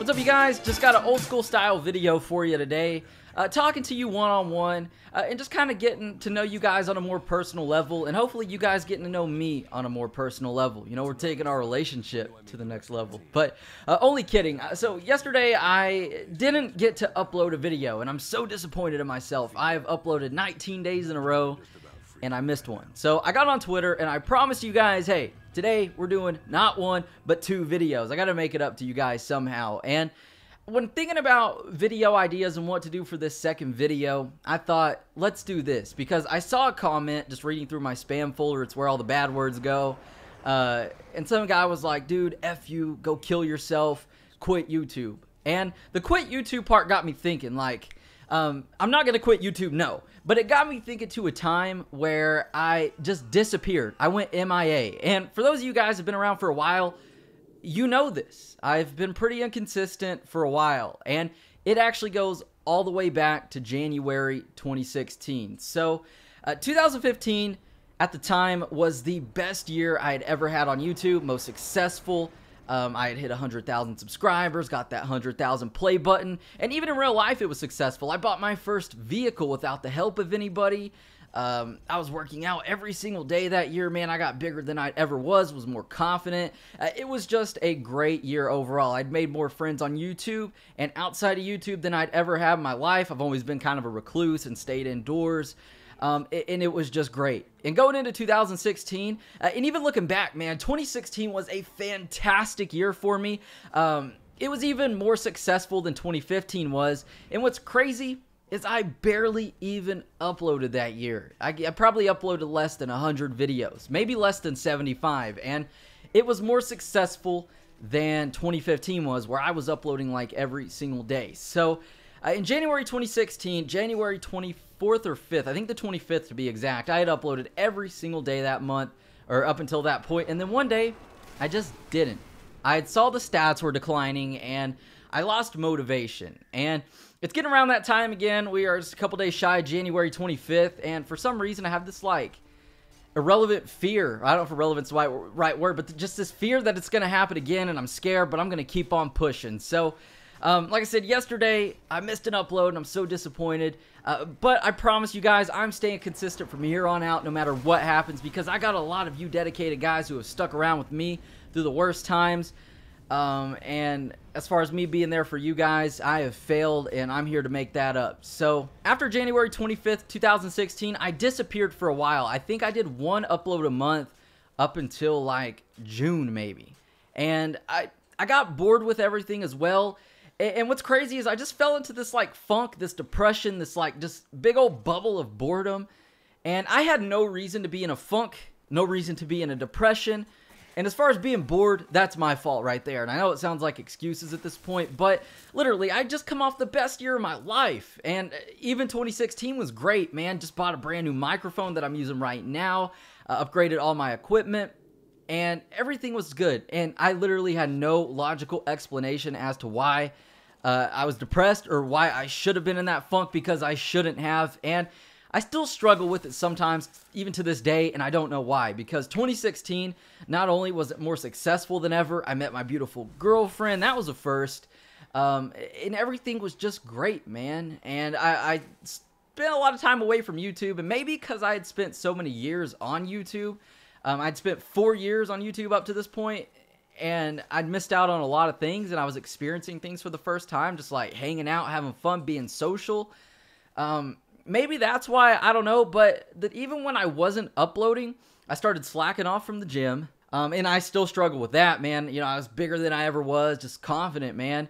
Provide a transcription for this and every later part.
What's up, you guys? Just got an old school style video for you today. Talking to you one-on-one and just kind of getting to know you guys on a more personal level, and hopefully you guys getting to know me on a more personal level. You know, we're taking our relationship to the next level, but only kidding. So yesterday I didn't get to upload a video, and I'm so disappointed in myself. I've uploaded 19 days in a row, and I missed one. So I got on Twitter, and I promised you guys, hey, today we're doing not one, but 2 videos. I got to make it up to you guys somehow, and when thinking about video ideas and what to do for this second video, I thought, let's do this, because I saw a comment just reading through my spam folder. It's where all the bad words go. And some guy was like, dude, F you, go kill yourself, quit YouTube. And the quit YouTube part got me thinking, like, I'm not going to quit YouTube, no. But it got me thinking to a time where I just disappeared. I went MIA. And for those of you guys who have been around for a while, you know this. I've been pretty inconsistent for a while, and it actually goes all the way back to January 2016. So 2015 at the time was the best year I had ever had on YouTube, most successful. I had hit 100,000 subscribers, got that 100,000 play button, and even in real life it was successful. I bought my first vehicle without the help of anybody. I was working out every single day that year, man. I got bigger than I ever was more confident. It was just a great year overall. I'd made more friends on YouTube and outside of YouTube than I'd ever had in my life. I've always been kind of a recluse and stayed indoors. And it was just great. And going into 2016, and even looking back, man, 2016 was a fantastic year for me. It was even more successful than 2015 was. And what's crazy is I barely even uploaded that year. I probably uploaded less than 100 videos, maybe less than 75, and it was more successful than 2015 was, where I was uploading like every single day. So in January 2016, January 24th or 5th, I think the 25th to be exact, I had uploaded every single day that month, or up until that point, and then one day, I just didn't. I had saw the stats were declining, and I lost motivation, and it's getting around that time again. We are just a couple days shy of January 25th, and for some reason I have this like irrelevant fear. I don't know if irrelevant's the right word, but just this fear that it's going to happen again, and I'm scared, but I'm going to keep on pushing. So, like I said, yesterday I missed an upload, and I'm so disappointed, but I promise you guys I'm staying consistent from here on out no matter what happens, because I got a lot of you dedicated guys who have stuck around with me through the worst times. And as far as me being there for you guys, I have failed, and I'm here to make that up. So after January 25th, 2016, I disappeared for a while. I think I did 1 upload a month up until like June maybe. And I got bored with everything as well. And what's crazy is I just fell into this like funk, this depression, this like just big old bubble of boredom. And I had no reason to be in a funk, no reason to be in a depression. And as far as being bored, that's my fault right there. And I know it sounds like excuses at this point, but literally, I just come off the best year of my life. And even 2016 was great, man. Just bought a brand new microphone that I'm using right now, upgraded all my equipment, and everything was good. And I literally had no logical explanation as to why I was depressed or why I should have been in that funk, because I shouldn't have. And I still struggle with it sometimes, even to this day, and I don't know why. Because 2016, not only was it more successful than ever, I met my beautiful girlfriend. That was a first. And everything was just great, man. And I spent a lot of time away from YouTube, and maybe because I had spent so many years on YouTube. I'd spent 4 years on YouTube up to this point, and I'd missed out on a lot of things, and I was experiencing things for the first time, just like hanging out, having fun, being social. Maybe that's why, I don't know, but that even when I wasn't uploading, I started slacking off from the gym, and I still struggle with that, man. You know, I was bigger than I ever was, just confident, man.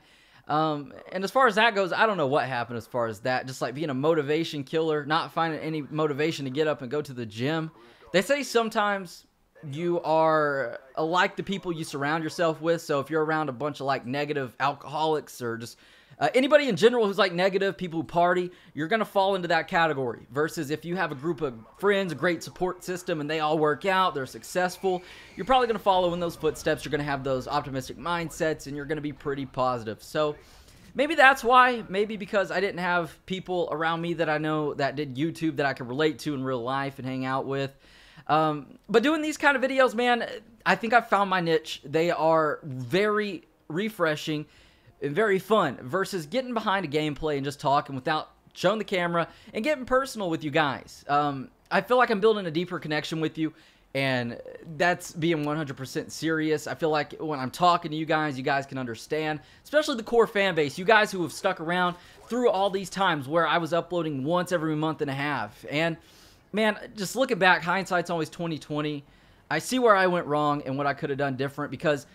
And as far as that goes, I don't know what happened as far as that, just like being a motivation killer, not finding any motivation to get up and go to the gym. They say sometimes you are like the people you surround yourself with, so if you're around a bunch of like negative alcoholics or just anybody in general who's like negative, people who party, you're going to fall into that category. Versus if you have a group of friends, a great support system, and they all work out, they're successful, you're probably going to follow in those footsteps. You're going to have those optimistic mindsets, and you're going to be pretty positive. So maybe that's why. Maybe because I didn't have people around me that I know that did YouTube that I could relate to in real life and hang out with. But doing these kind of videos, man, I think I've found my niche. They are very refreshing, and very fun versus getting behind a gameplay and just talking without showing the camera and getting personal with you guys. I feel like I'm building a deeper connection with you, and that's being 100% serious. I feel like when I'm talking to you guys can understand, especially the core fan base, you guys who have stuck around through all these times where I was uploading once every month and a half. And man, just looking back, hindsight's always 20/20. I see where I went wrong and what I could have done different, because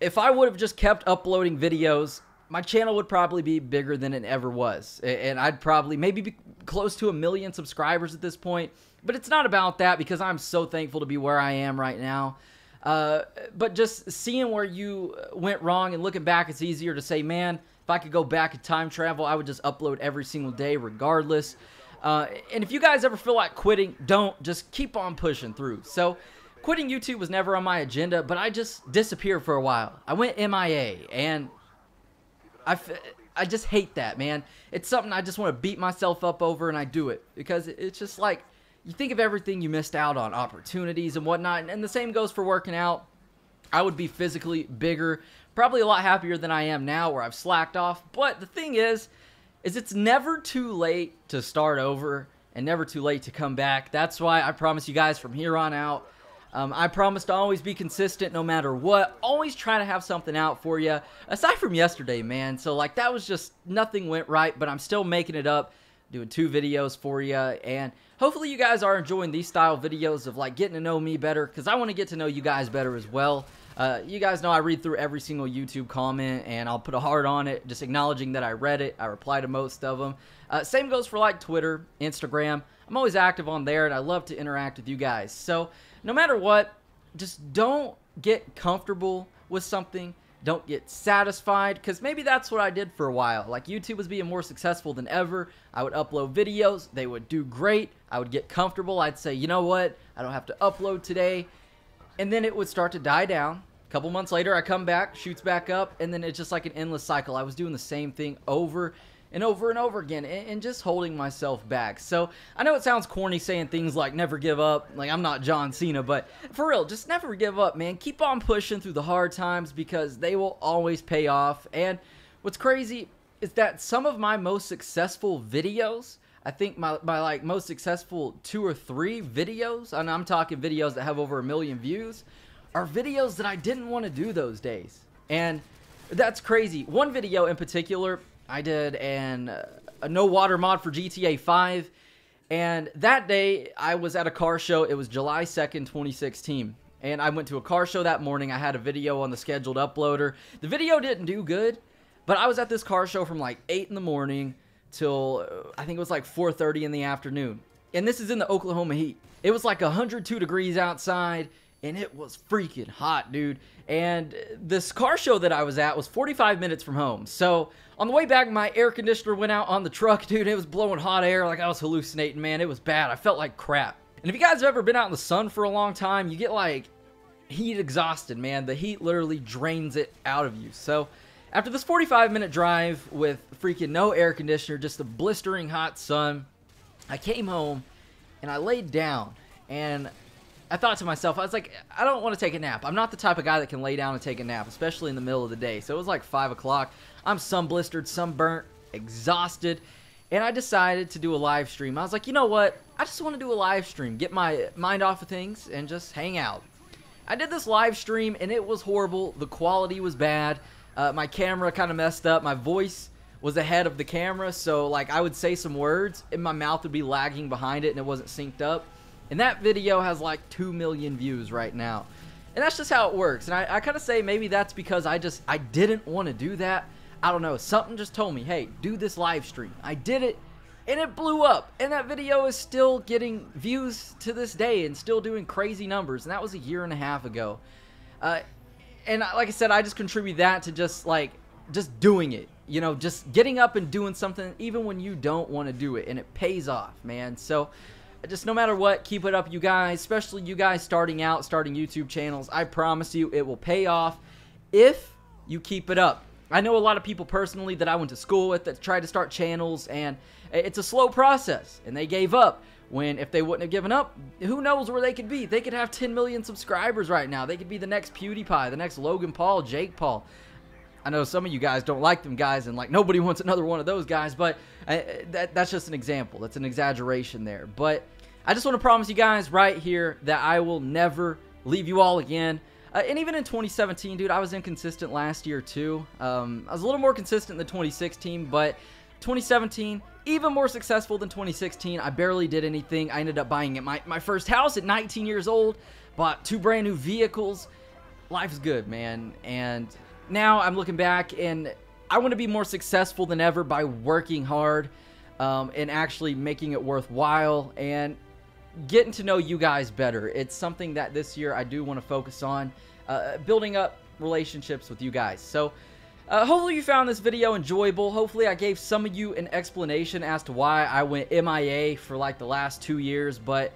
if I would have just kept uploading videos, my channel would probably be bigger than it ever was. And I'd probably maybe be close to 1 million subscribers at this point. But it's not about that, because I'm so thankful to be where I am right now. But just seeing where you went wrong and looking back, it's easier to say, man, if I could go back in time travel, I would just upload every single day regardless. And if you guys ever feel like quitting, don't. Just keep on pushing through. So quitting YouTube was never on my agenda, but I just disappeared for a while. I went MIA, and I just hate that, man. It's something I just want to beat myself up over, and I do it because it's just like, you think of everything you missed out on, opportunities and whatnot, and the same goes for working out. I would be physically bigger, probably a lot happier than I am now, where I've slacked off. But the thing is it's never too late to start over and never too late to come back. That's why I promise you guys from here on out, I promise to always be consistent no matter what. Always trying to have something out for you. Aside from yesterday, man. So, like, that was just, nothing went right, but I'm still making it up, doing 2 videos for you. And hopefully you guys are enjoying these style videos of, like, getting to know me better, because I want to get to know you guys better as well. You guys know I read through every single YouTube comment, and I'll put a heart on it, just acknowledging that I read it. I reply to most of them. Same goes for, like, Twitter, Instagram. I'm always active on there, and I love to interact with you guys. So no matter what, just don't get comfortable with something. Don't get satisfied, because maybe that's what I did for a while. Like, YouTube was being more successful than ever. I would upload videos. They would do great. I would get comfortable. I'd say, you know what? I don't have to upload today. And then it would start to die down. A couple months later, I come back, shoots back up, and then it's just like an endless cycle. I was doing the same thing over and over and over again, and just holding myself back. So I know it sounds corny saying things like never give up, like I'm not John Cena, but for real, just never give up, man. Keep on pushing through the hard times, because they will always pay off. And what's crazy is that some of my most successful videos, I think my like most successful 2 or 3 videos, and I'm talking videos that have over 1 million views, are videos that I didn't want to do those days. And that's crazy. One video in particular, I did a no water mod for GTA 5, and that day I was at a car show. It was July 2nd, 2016, and I went to a car show that morning. I had a video on the scheduled uploader. The video didn't do good, but I was at this car show from like 8 in the morning till I think it was like 4:30 in the afternoon, and this is in the Oklahoma heat. It was like 102 degrees outside, and it was freaking hot, dude. And this car show that I was at was 45 minutes from home. So on the way back, my air conditioner went out on the truck, dude. It was blowing hot air like I was hallucinating, man. It was bad. I felt like crap. And if you guys have ever been out in the sun for a long time, you get like heat exhausted, man. The heat literally drains it out of you. So after this 45-minute drive with freaking no air conditioner, just the blistering hot sun, I came home and I laid down, and I thought to myself, I was like, I don't want to take a nap. I'm not the type of guy that can lay down and take a nap, especially in the middle of the day. So it was like 5 o'clock. I'm sun-blistered, sunburnt, exhausted, and I decided to do a live stream. I was like, you know what? I just want to do a live stream, get my mind off of things, and just hang out. I did this live stream, and it was horrible. The quality was bad. My camera kind of messed up. My voice was ahead of the camera, so like I would say some words, and my mouth would be lagging behind it, and it wasn't synced up. And that video has like 2 million views right now. And that's just how it works. And I kind of say maybe that's because I didn't want to do that. I don't know. Something just told me, hey, do this live stream. I did it, and it blew up. And that video is still getting views to this day and still doing crazy numbers. And that was a 1.5 years ago. And like I said, I just contribute that to just doing it. You know, just getting up and doing something even when you don't want to do it. And it pays off, man. So just no matter what, keep it up, you guys, especially you guys starting YouTube channels. I promise you it will pay off if you keep it up. I know a lot of people personally that I went to school with that tried to start channels, and it's a slow process, and they gave up. When if they wouldn't have given up, who knows where they could be. They could have 10 million subscribers right now. They could be the next PewDiePie, the next Logan Paul, Jake Paul. I know some of you guys don't like them guys, and like nobody wants another one of those guys, but that's just an example. That's an exaggeration there. But I just want to promise you guys right here that I will never leave you all again. And even in 2017, dude, I was inconsistent last year too. I was a little more consistent than 2016, but 2017, even more successful than 2016. I barely did anything. I ended up buying my first house at 19 years old, bought 2 brand new vehicles. Life's good, man. And now I'm looking back, and I want to be more successful than ever by working hard and actually making it worthwhile and getting to know you guys better. It's something that this year I do want to focus on, building up relationships with you guys. So hopefully you found this video enjoyable. Hopefully I gave some of you an explanation as to why I went MIA for like the last 2 years, but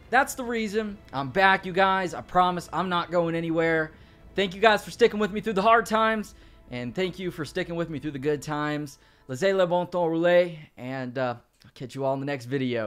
that's the reason. I'm back, you guys. I promise I'm not going anywhere. Thank you guys for sticking with me through the hard times, and thank you for sticking with me through the good times. Laissez le bon temps rouler, and I'll catch you all in the next video.